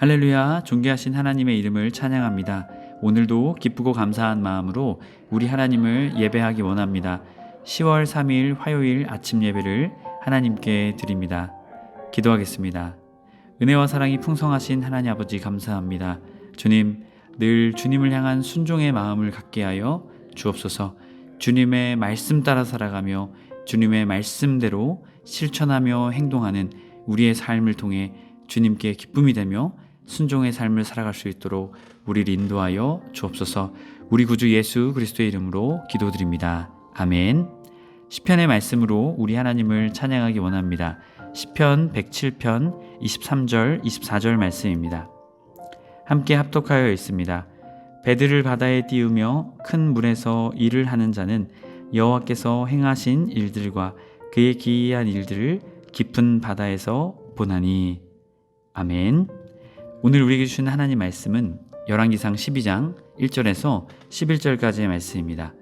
할렐루야, 존귀하신 하나님의 이름을 찬양합니다. 오늘도 기쁘고 감사한 마음으로 우리 하나님을 예배하기 원합니다. 10월 3일 화요일 아침 예배를 하나님께 드립니다. 기도하겠습니다. 은혜와 사랑이 풍성하신 하나님 아버지 감사합니다. 주님, 늘 주님을 향한 순종의 마음을 갖게 하여 주옵소서. 주님의 말씀 따라 살아가며 주님의 말씀대로 실천하며 행동하는 우리의 삶을 통해 주님께 기쁨이 되며 순종의 삶을 살아갈 수 있도록 우리를 인도하여 주옵소서. 우리 구주 예수 그리스도의 이름으로 기도드립니다. 아멘. 시편의 말씀으로 우리 하나님을 찬양하기 원합니다. 시편 107편 23절 24절 말씀입니다. 함께 합독하여 있습니다. 배들을 바다에 띄우며 큰 물에서 일을 하는 자는 여호와께서 행하신 일들과 그의 기이한 일들을 깊은 바다에서 보나니. 아멘. 오늘 우리에게 주신 하나님 말씀은 열왕기상 12장 1절에서 11절까지의 말씀입니다.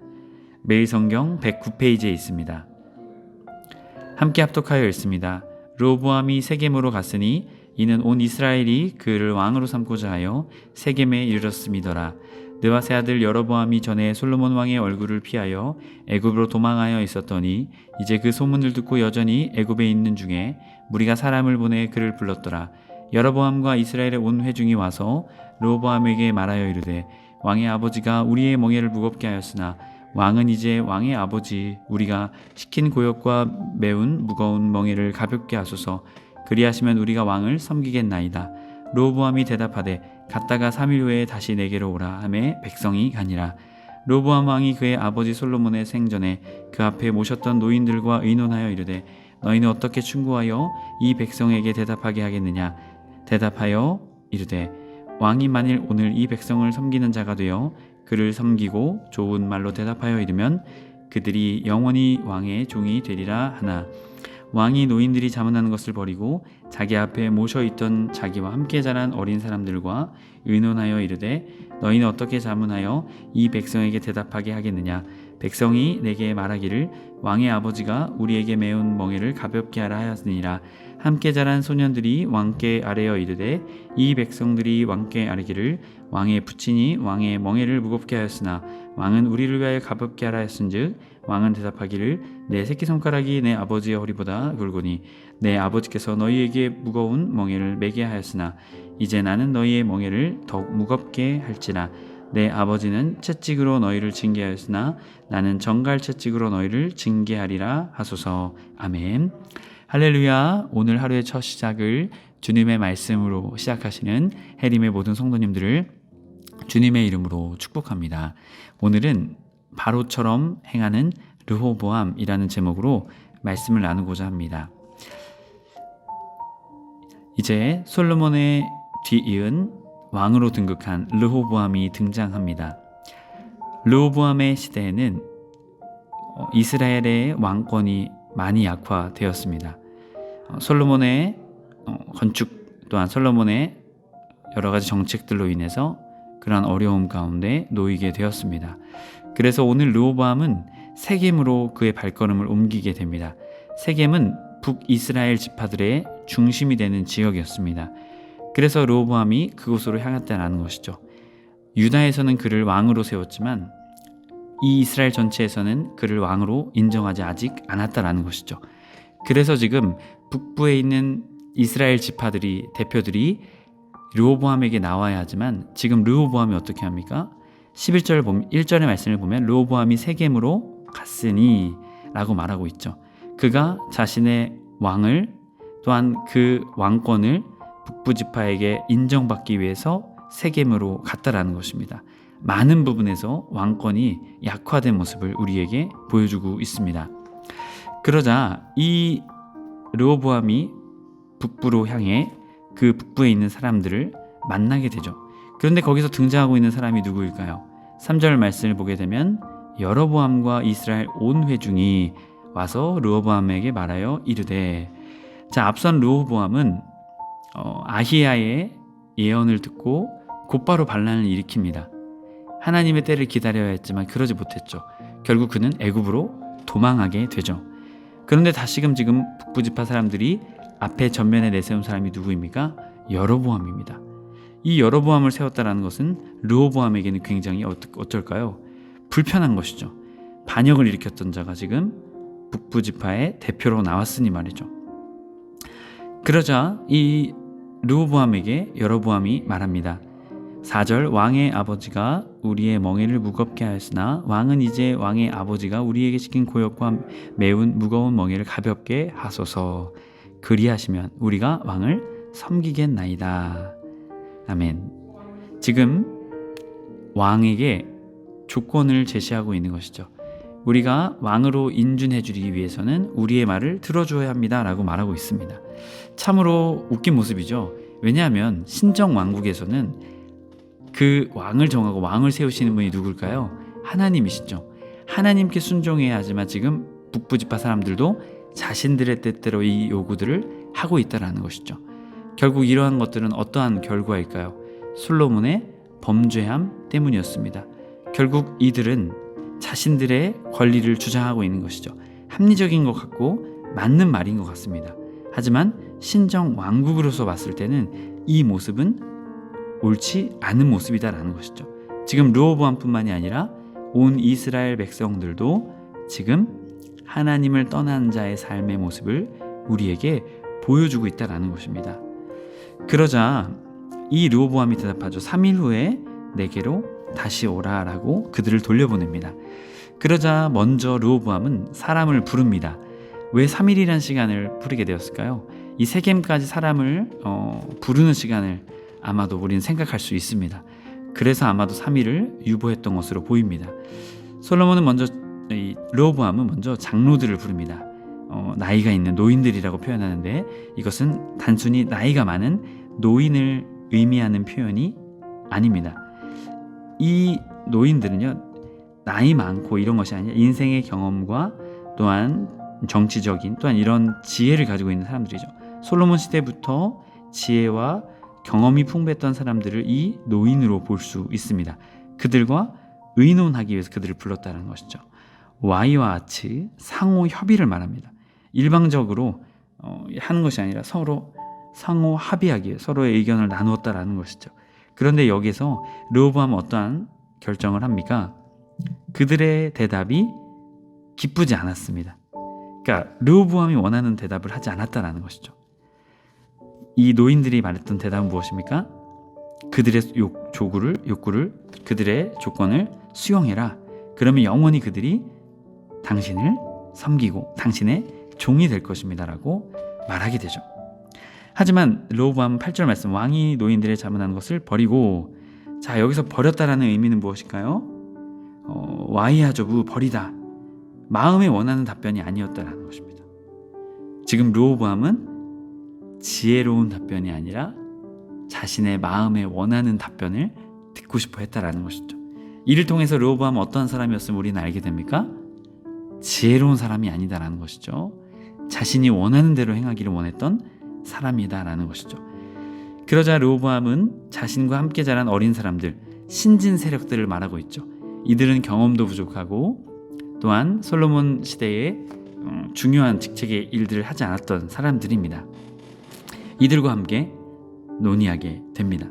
매일 성경 109페이지에 있습니다. 함께 합독하여 읽습니다. 르호보암이 세겜으로 갔으니 이는 온 이스라엘이 그를 왕으로 삼고자 하여 세겜에 이르렀음이더라. 느바세 아들 여로보암이 전에 솔로몬 왕의 얼굴을 피하여 애굽으로 도망하여 있었더니 이제 그 소문을 듣고 여전히 애굽에 있는 중에 무리가 사람을 보내 그를 불렀더라. 여로보암과 이스라엘의 온 회중이 와서 르호보암에게 말하여 이르되 왕의 아버지가 우리의 멍에를 무겁게 하였으나 왕은 이제 왕의 아버지 우리가 시킨 고역과 매운 무거운 멍에를 가볍게 하소서. 그리하시면 우리가 왕을 섬기겠나이다. 르호보암이 대답하되 갔다가 3일 후에 다시 내게로 오라 하매 백성이 가니라. 르호보암 왕이 그의 아버지 솔로몬의 생전에 그 앞에 모셨던 노인들과 의논하여 이르되 너희는 어떻게 충고하여 이 백성에게 대답하게 하겠느냐. 대답하여 이르되 왕이 만일 오늘 이 백성을 섬기는 자가 되어 그를 섬기고 좋은 말로 대답하여 이르면 그들이 영원히 왕의 종이 되리라 하나. 왕이 노인들이 자문하는 것을 버리고 자기 앞에 모셔있던 자기와 함께 자란 어린 사람들과 의논하여 이르되 너희는 어떻게 자문하여 이 백성에게 대답하게 하겠느냐. 백성이 내게 말하기를 왕의 아버지가 우리에게 매운 멍에를 가볍게 하라 하였으니라. 함께 자란 소년들이 왕께 아뢰어 이르되 이 백성들이 왕께 아뢰기를 왕의 부친이 왕의 멍에를 무겁게 하였으나 왕은 우리를 위하여 가볍게 하라 하였은즉 왕은 대답하기를 내 새끼손가락이 내 아버지의 허리보다 굵으니 내 아버지께서 너희에게 무거운 멍에를 매게 하였으나 이제 나는 너희의 멍에를 더욱 무겁게 할지라. 내 아버지는 채찍으로 너희를 징계하였으나 나는 정갈 채찍으로 너희를 징계하리라 하소서. 아멘. 할렐루야. 오늘 하루의 첫 시작을 주님의 말씀으로 시작하시는 해림의 모든 성도님들을 주님의 이름으로 축복합니다. 오늘은 바로처럼 행하는 르호보암이라는 제목으로 말씀을 나누고자 합니다. 이제 솔로몬의 뒤이은 왕으로 등극한 르호보암이 등장합니다. 르호보암의 시대에는 이스라엘의 왕권이 많이 약화되었습니다. 솔로몬의 건축 또한 솔로몬의 여러 가지 정책들로 인해서 그러한 어려움 가운데 놓이게 되었습니다. 그래서 오늘 르호보암은 세겜으로 그의 발걸음을 옮기게 됩니다. 세겜은 북이스라엘 지파들의 중심이 되는 지역이었습니다. 그래서 르호보암이 그곳으로 향했다는 것이죠. 유다에서는 그를 왕으로 세웠지만 이 이스라엘 전체에서는 그를 왕으로 인정하지 아직 않았다라는 것이죠. 그래서 지금 북부에 있는 이스라엘 지파들이 대표들이 르호보암에게 나와야 하지만 지금 르호보암이 어떻게 합니까? 1절의 말씀을 보면 르호보암이 세겜으로 갔으니 라고 말하고 있죠. 그가 자신의 왕을 또한 그 왕권을 북부 지파에게 인정받기 위해서 세겜으로 갔다라는 것입니다. 많은 부분에서 왕권이 약화된 모습을 우리에게 보여주고 있습니다. 그러자 이 르호보암이 북부로 향해 그 북부에 있는 사람들을 만나게 되죠. 그런데 거기서 등장하고 있는 사람이 누구일까요? 3절 말씀을 보게 되면 여로보암과 이스라엘 온 회중이 와서 르호보암에게 말하여 이르되. 자, 앞선 르호보암은 아히야의 예언을 듣고 곧바로 반란을 일으킵니다. 하나님의 때를 기다려야 했지만 그러지 못했죠. 결국 그는 애굽으로 도망하게 되죠. 그런데 다시금 지금 북부지파 사람들이 앞에 전면에 내세운 사람이 누구입니까? 여로보암입니다. 이 여로보암을 세웠다라는 것은 르호보암에게는 굉장히 어떨까요? 불편한 것이죠. 반역을 일으켰던 자가 지금 북부 지파의 대표로 나왔으니 말이죠. 그러자 이 르호보암에게 여로보암이 말합니다. 4절 왕의 아버지가 우리의 멍에를 무겁게 하였으나 왕은 이제 왕의 아버지가 우리에게 시킨 고역과 매운 무거운 멍에를 가볍게 하소서. 그리하시면 우리가 왕을 섬기겠나이다. 아멘. 지금 왕에게 조건을 제시하고 있는 것이죠. 우리가 왕으로 인준해 주기 위해서는 우리의 말을 들어줘야 합니다 라고 말하고 있습니다. 참으로 웃긴 모습이죠. 왜냐하면 신정 왕국에서는 그 왕을 정하고 왕을 세우시는 분이 누굴까요? 하나님이시죠. 하나님께 순종해야 하지만 지금 북부지파 사람들도 자신들의 뜻대로 이 요구들을 하고 있다는 것이죠. 결국 이러한 것들은 어떠한 결과일까요? 솔로몬의 범죄함 때문이었습니다. 결국 이들은 자신들의 권리를 주장하고 있는 것이죠. 합리적인 것 같고 맞는 말인 것 같습니다. 하지만 신정 왕국으로서 봤을 때는 이 모습은 옳지 않은 모습이다라는 것이죠. 지금 르호보암뿐만이 아니라 온 이스라엘 백성들도 지금 하나님을 떠난 자의 삶의 모습을 우리에게 보여주고 있다라는 것입니다. 그러자 이 르호보암이 대답하죠. 3일 후에 내게로 다시 오라라고 그들을 돌려보냅니다. 그러자 먼저 르호보암은 사람을 부릅니다. 왜 3일이라는 시간을 부르게 되었을까요? 이 세겜까지 사람을 부르는 시간을 아마도 우리는 생각할 수 있습니다. 그래서 아마도 3일을 유보했던 것으로 보입니다. 솔로몬은 먼저 르호보암은 먼저 장로들을 부릅니다. 나이가 있는 노인들이라고 표현하는데 이것은 단순히 나이가 많은 노인을 의미하는 표현이 아닙니다. 이 노인들은요, 나이 많고 이런 것이 아니라 인생의 경험과 또한 정치적인 또한 이런 지혜를 가지고 있는 사람들이죠. 솔로몬 시대부터 지혜와 경험이 풍부했던 사람들을 이 노인으로 볼 수 있습니다. 그들과 의논하기 위해서 그들을 불렀다는 것이죠. Y와 아츠, 상호 협의를 말합니다. 일방적으로 하는 것이 아니라 서로 상호 합의하기 위해 서로의 의견을 나누었다라는 것이죠. 그런데 여기서 르호보암은 어떠한 결정을 합니까? 그들의 대답이 기쁘지 않았습니다. 그러니까 르호보암이 원하는 대답을 하지 않았다라는 것이죠. 이 노인들이 말했던 대답은 무엇입니까? 그들의 욕구를 그들의 조건을 수용해라. 그러면 영원히 그들이 당신을 섬기고 당신의 종이 될 것입니다 라고 말하게 되죠. 하지만 르호보암 8절 말씀, 왕이 노인들의 자문한 것을 버리고, 자, 여기서 버렸다라는 의미는 무엇일까요? 와이하조부, 버리다. 마음에 원하는 답변이 아니었다라는 것입니다. 지금 르호보암은 지혜로운 답변이 아니라 자신의 마음에 원하는 답변을 듣고 싶어 했다라는 것이죠. 이를 통해서 르호보암은 어떠한 사람이었음을 우리는 알게 됩니까? 지혜로운 사람이 아니다라는 것이죠. 자신이 원하는 대로 행하기를 원했던 사람이다라는 것이죠. 그러자 르호보암은 자신과 함께 자란 어린 사람들, 신진 세력들을 말하고 있죠. 이들은 경험도 부족하고 또한 솔로몬 시대에 중요한 직책의 일들을 하지 않았던 사람들입니다. 이들과 함께 논의하게 됩니다.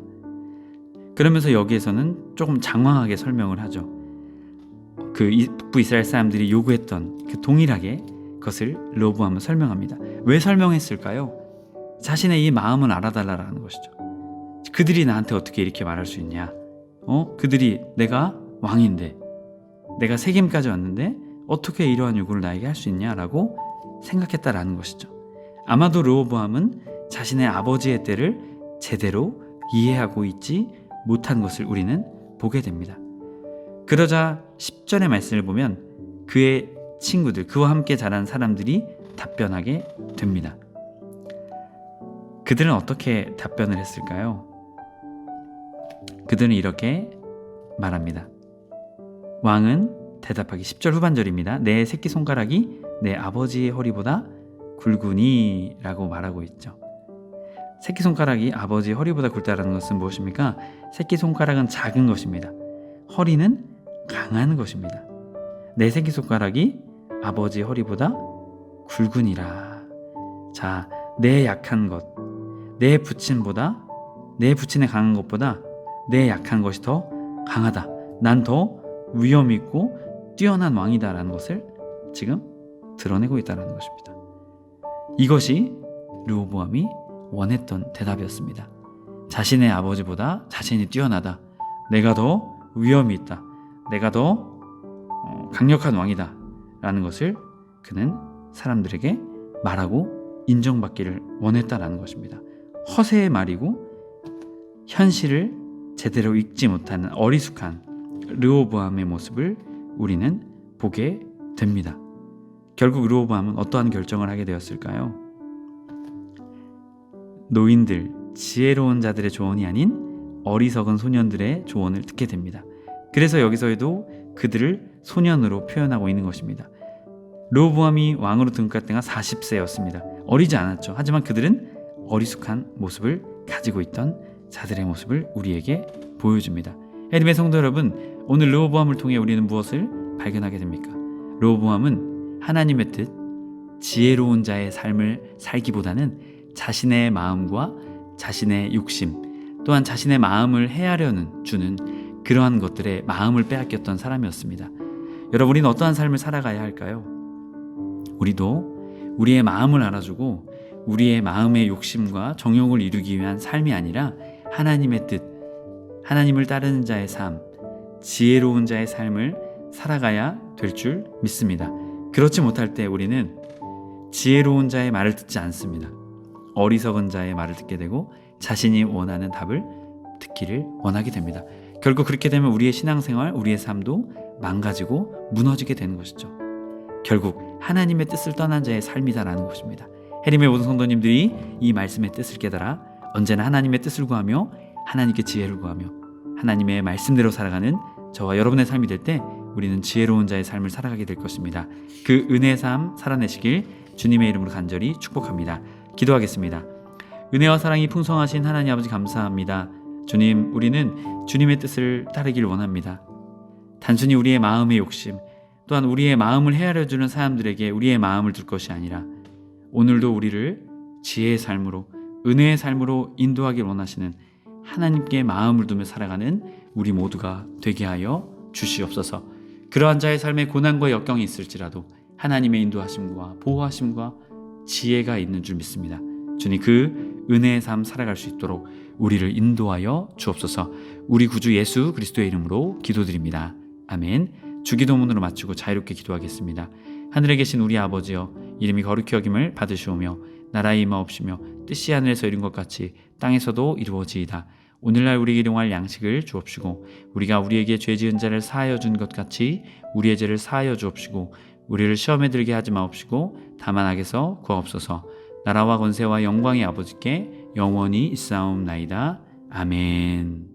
그러면서 여기에서는 조금 장황하게 설명을 하죠. 그 북부 이스라엘 사람들이 요구했던 그 동일하게 그것을 르호보암은 설명합니다. 왜 설명했을까요? 자신의 이 마음을 알아달라는 것이죠. 그들이 나한테 어떻게 이렇게 말할 수 있냐? 그들이 내가 왕인데, 내가 세겜까지 왔는데 어떻게 이러한 요구를 나에게 할 수 있냐라고 생각했다라는 것이죠. 아마도 르호보암은 자신의 아버지의 때를 제대로 이해하고 있지 못한 것을 우리는 보게 됩니다. 그러자 10절의 말씀을 보면 그의 친구들, 그와 함께 자란 사람들이 답변하게 됩니다. 그들은 어떻게 답변을 했을까요? 그들은 이렇게 말합니다. 왕은 대답하기 10절 후반절입니다. 내 새끼손가락이 내 아버지의 허리보다 굵으니 라고 말하고 있죠. 새끼손가락이 아버지의 허리보다 굵다는 것은 무엇입니까? 새끼손가락은 작은 것입니다. 허리는 강한 것입니다. 내 새끼손가락이 아버지의 허리보다 굵으니라. 자, 내 약한 것, 내 부친보다 내 부친의 강한 것보다 내 약한 것이 더 강하다. 난 더 위험 있고 뛰어난 왕이다라는 것을 지금 드러내고 있다는 것입니다. 이것이 르호보암이 원했던 대답이었습니다. 자신의 아버지보다 자신이 뛰어나다. 내가 더 위험이 있다. 내가 더 강력한 왕이다 라는 것을 그는 사람들에게 말하고 인정받기를 원했다라는 것입니다. 허세의 말이고 현실을 제대로 읽지 못하는 어리숙한 르호보암의 모습을 우리는 보게 됩니다. 결국 르호보암은 어떠한 결정을 하게 되었을까요? 노인들, 지혜로운 자들의 조언이 아닌 어리석은 소년들의 조언을 듣게 됩니다. 그래서 여기서에도 그들을 소년으로 표현하고 있는 것입니다. 르호보암이 왕으로 등극할 때가 40세였습니다. 어리지 않았죠. 하지만 그들은 어리숙한 모습을 가지고 있던 자들의 모습을 우리에게 보여줍니다. 하나님의 성도 여러분, 오늘 르호보암을 통해 우리는 무엇을 발견하게 됩니까? 르호보암은 하나님의 뜻, 지혜로운 자의 삶을 살기보다는 자신의 마음과 자신의 욕심, 또한 자신의 마음을 헤아려는 주는 그러한 것들에 마음을 빼앗겼던 사람이었습니다. 여러분, 우리는 어떠한 삶을 살아가야 할까요? 우리도 우리의 마음을 알아주고 우리의 마음의 욕심과 정욕을 이루기 위한 삶이 아니라 하나님의 뜻, 하나님을 따르는 자의 삶, 지혜로운 자의 삶을 살아가야 될 줄 믿습니다. 그렇지 못할 때 우리는 지혜로운 자의 말을 듣지 않습니다. 어리석은 자의 말을 듣게 되고 자신이 원하는 답을 듣기를 원하게 됩니다. 결국 그렇게 되면 우리의 신앙생활, 우리의 삶도 망가지고 무너지게 되는 것이죠. 결국 하나님의 뜻을 떠난 자의 삶이다라는 것입니다. 해림의 모든 성도님들이 이 말씀의 뜻을 깨달아 언제나 하나님의 뜻을 구하며 하나님께 지혜를 구하며 하나님의 말씀대로 살아가는 저와 여러분의 삶이 될 때 우리는 지혜로운 자의 삶을 살아가게 될 것입니다. 그 은혜의 삶 살아내시길 주님의 이름으로 간절히 축복합니다. 기도하겠습니다. 은혜와 사랑이 풍성하신 하나님 아버지 감사합니다. 주님, 우리는 주님의 뜻을 따르길 원합니다. 단순히 우리의 마음의 욕심, 또한 우리의 마음을 헤아려주는 사람들에게 우리의 마음을 둘 것이 아니라 오늘도 우리를 지혜의 삶으로, 은혜의 삶으로 인도하길 원하시는 하나님께 마음을 두며 살아가는 우리 모두가 되게 하여 주시옵소서. 그러한 자의 삶에 고난과 역경이 있을지라도 하나님의 인도하심과 보호하심과 지혜가 있는 줄 믿습니다. 주님, 그 은혜의 삶 살아갈 수 있도록 우리를 인도하여 주옵소서. 우리 구주 예수 그리스도의 이름으로 기도드립니다. 아멘. 주기도문으로 마치고 자유롭게 기도하겠습니다. 하늘에 계신 우리 아버지여, 이름이 거룩히 여김을 받으시오며 나라의 임하옵시며 뜻이 하늘에서 이룬 것 같이 땅에서도 이루어지이다. 오늘날 우리에게 일용할 양식을 주옵시고 우리가 우리에게 죄 지은 자를 사하여 준 것 같이 우리의 죄를 사하여 주옵시고 우리를 시험에 들게 하지 마옵시고 다만 악에서 구하옵소서. 나라와 권세와 영광의 아버지께 영원히 있사옵나이다. 아멘.